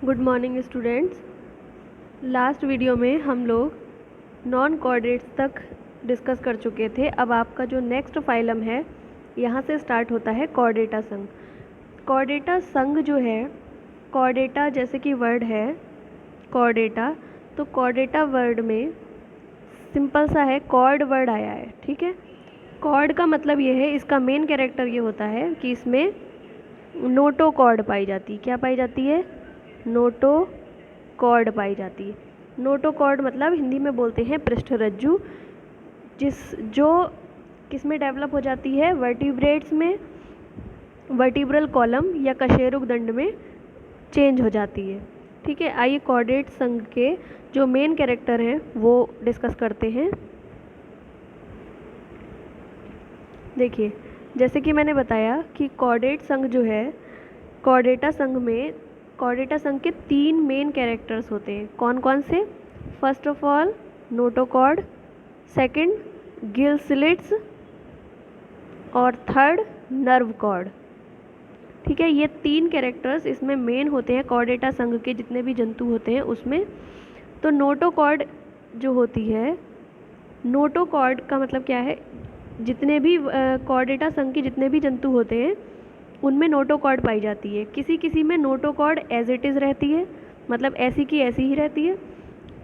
Good morning students. Last video में हम लोग नॉन कोऑर्डिनेट्स तक डिस्कस कर चुके थे। अब आपका जो नेक्स्ट फाइलम है यहाँ से स्टार्ट होता है कोऑर्डिनेटा संघ। कोऑर्डिनेटा संघ जो है, कोऑर्डिनेटा जैसे कि वर्ड है कोऑर्डिनेटा, तो कोऑर्डिनेटा वर्ड में सिंपल सा है, कॉर्ड वर्ड आया है। ठीक है, कॉर्ड का मतलब ये है, इसका मेन कैरेक्टर ये होता है कि इसमें नोटोकॉर्ड पाई जाती है। क्या पाई जाती है? नोटोकॉर्ड पाई जाती है। नोटोकॉर्ड मतलब हिंदी में बोलते हैं पृष्ठरज्जु, जो किस में डेवलप हो जाती है? वर्टिब्रेट्स में, वर्टिब्रल कॉलम या कशेरुकदंड में चेंज हो जाती है। ठीक है, आइए कोऑर्डिनेट संघ के जो मेन कैरेक्टर हैं वो डिस्कस करते हैं। देखिए, जैसे कि मैंने बताया कि कोऑर्डिनेट संघ जो है, कोऑर्डिनेटा संघ में कोऑर्डिनेटा संघ के 3 मेन कैरेक्टर्स होते हैं। कौन कौन से? First of all notochord, second gill slits और थर्ड नर्व कॉर्ड। ठीक है, ये 3 कैरेक्टर्स इसमें मेन होते हैं कोऑर्डिनेटा संघ के जितने भी जंतु होते हैं उसमें। तो नोटोकॉर्ड जो होती है, नोटोकॉर्ड का मतलब क्या है? जितने भी कोऑर्डिनेटा संघ के जितने भी जंतु होते हैं उनमें नोटोकॉर्ड पाई जाती है। किसी किसी में नोटोकॉर्ड एज इट इज़ रहती है, मतलब ऐसी की ऐसी ही रहती है,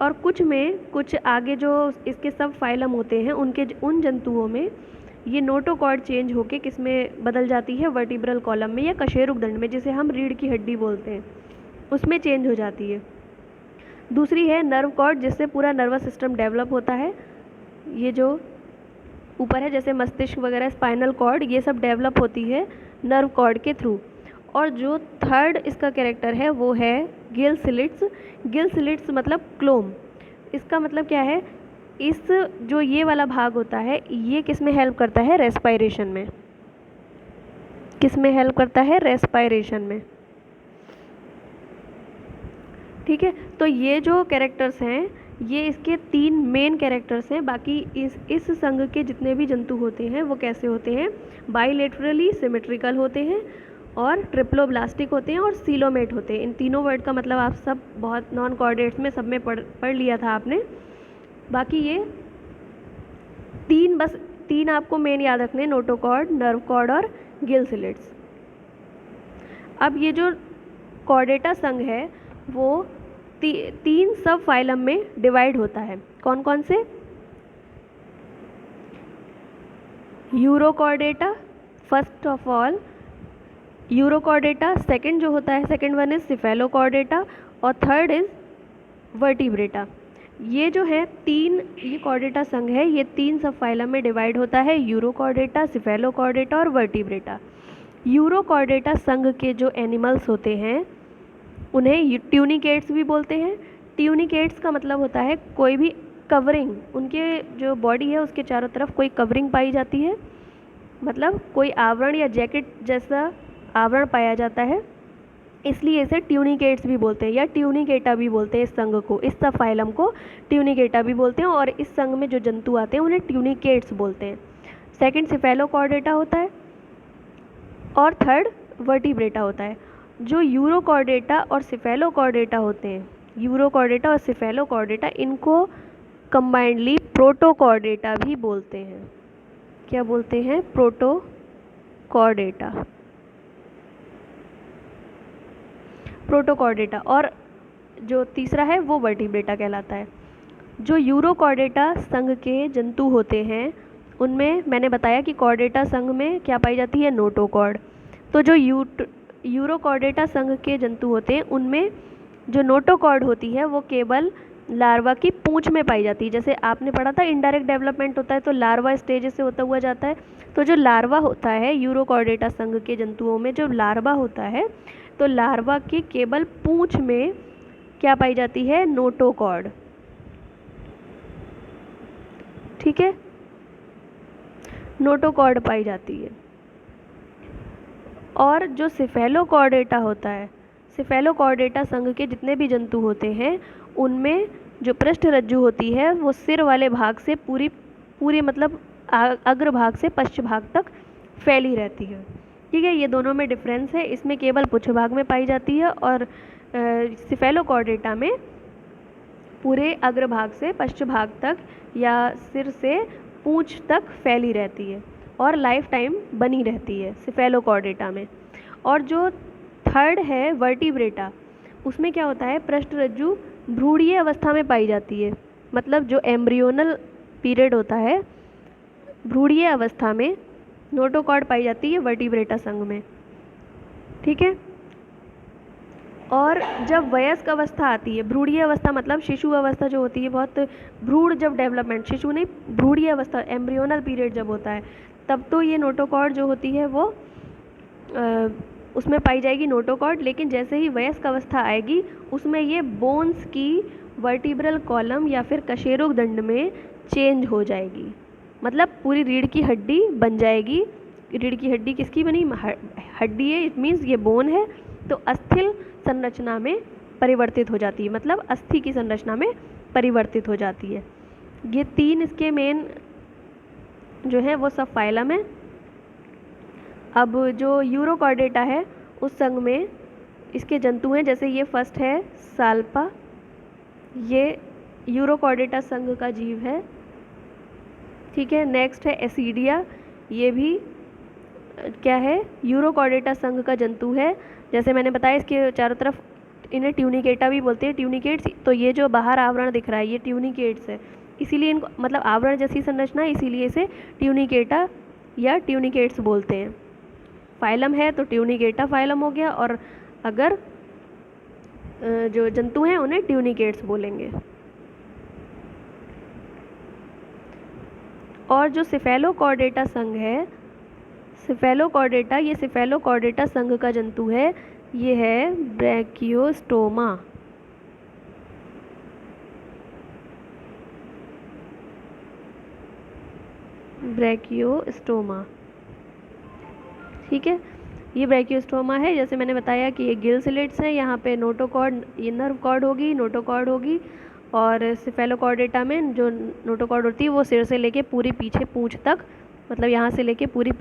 और कुछ में, कुछ आगे जो इसके सब फाइलम होते हैं उन जंतुओं में ये नोटोकॉर्ड चेंज होके किस में बदल जाती है? वर्टिब्रल कॉलम में या कशेरुकदंड में, जिसे हम रीढ़ की हड्डी बोलते हैं, उसमें चेंज हो जाती है। दूसरी है नर्व कॉर्ड, जिससे पूरा नर्वस सिस्टम डेवलप होता है। ये जो ऊपर है जैसे मस्तिष्क वगैरह, स्पाइनल कॉर्ड, ये सब डेवलप होती है नर्व कॉर्ड के थ्रू। और जो थर्ड इसका कैरेक्टर है वो है गिल स्लिट्स। गिल स्लिट्स मतलब क्लोम। इसका मतलब क्या है? इस जो ये वाला भाग होता है ये किस में हेल्प करता है? रेस्पायरेशन में। किस में हेल्प करता है? रेस्पायरेशन में। ठीक है, तो ये जो कैरेक्टर्स हैं ये इसके 3 मेन कैरेक्टर्स हैं। बाकी इस संघ के जितने भी जंतु होते हैं वो कैसे होते हैं? बाइलेटरली सिमेट्रिकल होते हैं और ट्रिप्लोब्लास्टिक होते हैं और सीलोमेट होते हैं। इन तीनों वर्ड का मतलब आप सब बहुत नॉन कोऑर्डिनेट्स में सब में पढ़ लिया था आपने। बाकी ये 3, बस 3 आपको मेन याद रखने, नोटोकॉर्ड, नर्व कॉर्ड और गिल स्लिट्स। अब ये जो कोऑर्डिनेटा संघ है वो 3 सब फाइलम में डिवाइड होता है। कौन कौन से? यूरोकोऑर्डिनेटा, फर्स्ट ऑफ ऑल यूरोकोऑर्डिनेटा, सेकंड जो होता है, सेकंड वन इज सिफेलोकोऑर्डिनेटा और थर्ड इज वर्टिब्रेटा। ये जो है 3, ये कोऑर्डिनेटा संघ है, ये 3 सब फाइलम में डिवाइड होता है, यूरोकोऑर्डिनेटा, सिफेलोकोऑर्डिनेटा और वर्टिब्रेटा। यूरोकोऑर्डिनेटा संघ के जो एनिमल्स होते हैं उन्हें ट्यूनिकेट्स भी बोलते हैं। ट्यूनिकेट्स का मतलब होता है कोई भी कवरिंग, उनके जो बॉडी है उसके चारों तरफ कोई कवरिंग पाई जाती है, मतलब कोई आवरण या जैकेट जैसा आवरण पाया जाता है, इसलिए इसे ट्यूनिकेट्स भी बोलते हैं या ट्यूनिकेटा भी बोलते हैं। इस संघ को, इस सब फाइलम को ट्यूनिकेटा भी बोलते हैं और इस संघ में जो जंतु आते हैं उन्हें ट्यूनिकेट्स बोलते हैं। सेकंड सिफेलोकोऑर्डिनेटा होता है और थर्ड वर्टिब्रेटा होता है। जो यूरोकोऑर्डिनेटा और सिफेलोकोऑर्डिनेटा होते हैं, यूरोकोऑर्डिनेटा और सिफेलोकोऑर्डिनेटा, इनको कंबाइंडली प्रोटोकोऑर्डिनेटा भी बोलते हैं। क्या बोलते हैं? प्रोटोकोऑर्डिनेटा, प्रोटोकोऑर्डिनेटा। और जो तीसरा है वो वर्टिब्रेटा कहलाता है। जो यूरोकोऑर्डिनेटा संघ के जंतु होते हैं उनमें मैंने बताया कि कोऑर्डिनेटा संघ में क्या पाई जाती है? नोटोकॉर्ड। तो जो यूरोकोऑर्डिनेटा संघ के जंतु होते हैं उनमें जो नोटोकॉर्ड होती है वो केवल लार्वा की पूंछ में पाई जाती है। जैसे आपने पढ़ा था इनडायरेक्ट डेवलपमेंट होता है तो लार्वा स्टेज से होता हुआ जाता है। तो जो लार्वा होता है यूरोकोऑर्डिनेटा संघ के जंतुओं में, जो लार्वा होता है, तो लार्वा की केवल पूंछ में क्या पाई जाती है? नोटोकॉर्ड। ठीक है, नोटोकॉर्ड पाई जाती है। और जो सिफेलोकोऑर्डिनेटा होता है, सिफेलोकोऑर्डिनेटा संघ के जितने भी जंतु होते हैं उनमें जो पृष्ठरज्जु होती है वो सिर वाले भाग से पूरी मतलब अग्रभाग से पश्च भाग तक फैली रहती है। ठीक है, ये दोनों में डिफरेंस है। इसमें केवल पुच्छ भाग में पाई जाती है और सिफेलोकॉर्डेटा में पूरे अग्रभाग से पश्चभाग तक या सिर से पूंछ तक फैली रहती है और लाइफ टाइम बनी रहती है सिफेलोकॉर्डेटा में। और जो थर्ड है वर्टिब्रेटा, उसमें क्या होता है, पृष्ठरज्जु भ्रूणीय अवस्था में पाई जाती है। मतलब जो एम्ब्रियोनल पीरियड होता है, भ्रूणीय अवस्था में नोटोकॉर्ड पाई जाती है वर्टिब्रेटा संघ में। ठीक है। और जब वयस्क अवस्था आती है, भ्रूणीय अवस्था मतलब शिशु अवस्था जो होती है, बहुत भ्रूण जब डेवलपमेंट, शिशु नहीं, भ्रूणीय अवस्था एम्ब्रियोनल पीरियड जब होता है, तब तो ये नोटोकॉर्ड जो होती है वो उसमें पाई जाएगी नोटोकॉर्ड। लेकिन जैसे ही वयस्क अवस्था आएगी उसमें ये बोन्स की वर्टिब्रल कॉलम या फिर कशेरुकदंड में चेंज हो जाएगी। मतलब पूरी रीढ़ की हड्डी बन जाएगी। रीढ़ की हड्डी किसकी बनी, हड्डी है, इट मीन्स ये बोन है, तो अस्थिल संरचना में परिवर्तित हो जाती है, मतलब अस्थि की संरचना में परिवर्तित हो जाती है। ये तीन इसके मेन जो है वो सब फाइलम है। अब जो यूरोकॉर्डेटा है उस संघ में इसके जंतु हैं, जैसे ये फर्स्ट है साल्पा, ये यूरोकॉर्डेटा संघ का जीव है। ठीक है। नेक्स्ट है एसिडिया, ये भी क्या है, यूरोकॉर्डेटा संघ का जंतु है। जैसे मैंने बताया इसके चारों तरफ, इन्हें ट्यूनिकेटा भी बोलते हैं, ट्यूनिकेट्स। तो ये जो बाहर आवरण दिख रहा है ये ट्यूनिकेट्स है, इसीलिए इनको मतलब आवरण जैसी संरचना है, इसीलिए इसे ट्यूनिकेटा या ट्यूनिकेट्स बोलते हैं। फाइलम है तो ट्यूनिकेटा फाइलम हो गया, और अगर जो जंतु हैं उन्हें ट्यूनिकेट्स बोलेंगे। और जो सिफेलोकॉर्डेटा संघ है, सिफेलोकॉर्डेटा, ये सिफेलोकॉर्डेटा संघ का जंतु है, ये है ब्रैकियोस्टोमा। ब्रैकियोस्टोमा। ठीक है। ये ब्रैकियोस्टोमा है। जैसे मैंने बताया कि ये गिल स्लिट्स हैं, यहाँ पे नोटोकॉर्ड, ये नर्व कॉर्ड होगी, नोटोकॉर्ड होगी, और सिफेलोकॉर्डेटा में जो नोटोकॉर्ड होती है वो सिर से लेके पूरी पीछे पूंछ तक, मतलब यहाँ से लेके पूरी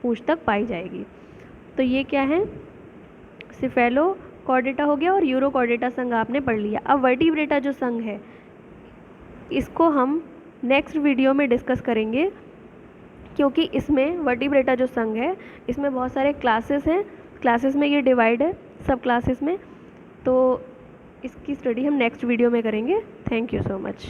पूंछ तक पाई जाएगी। तो ये क्या है, सिफेलोकॉर्डेटा हो गया, और यूरोकॉर्डेटा संघ आपने पढ़ लिया। अब वर्टिब्रेटा जो संघ है इसको हम नेक्स्ट वीडियो में डिस्कस करेंगे, क्योंकि इसमें वर्टिब्रेटा जो संघ है इसमें बहुत सारे क्लासेस हैं, क्लासेस में ये डिवाइड है सब क्लासेस में। तो इसकी स्टडी हम नेक्स्ट वीडियो में करेंगे। Thank you so much.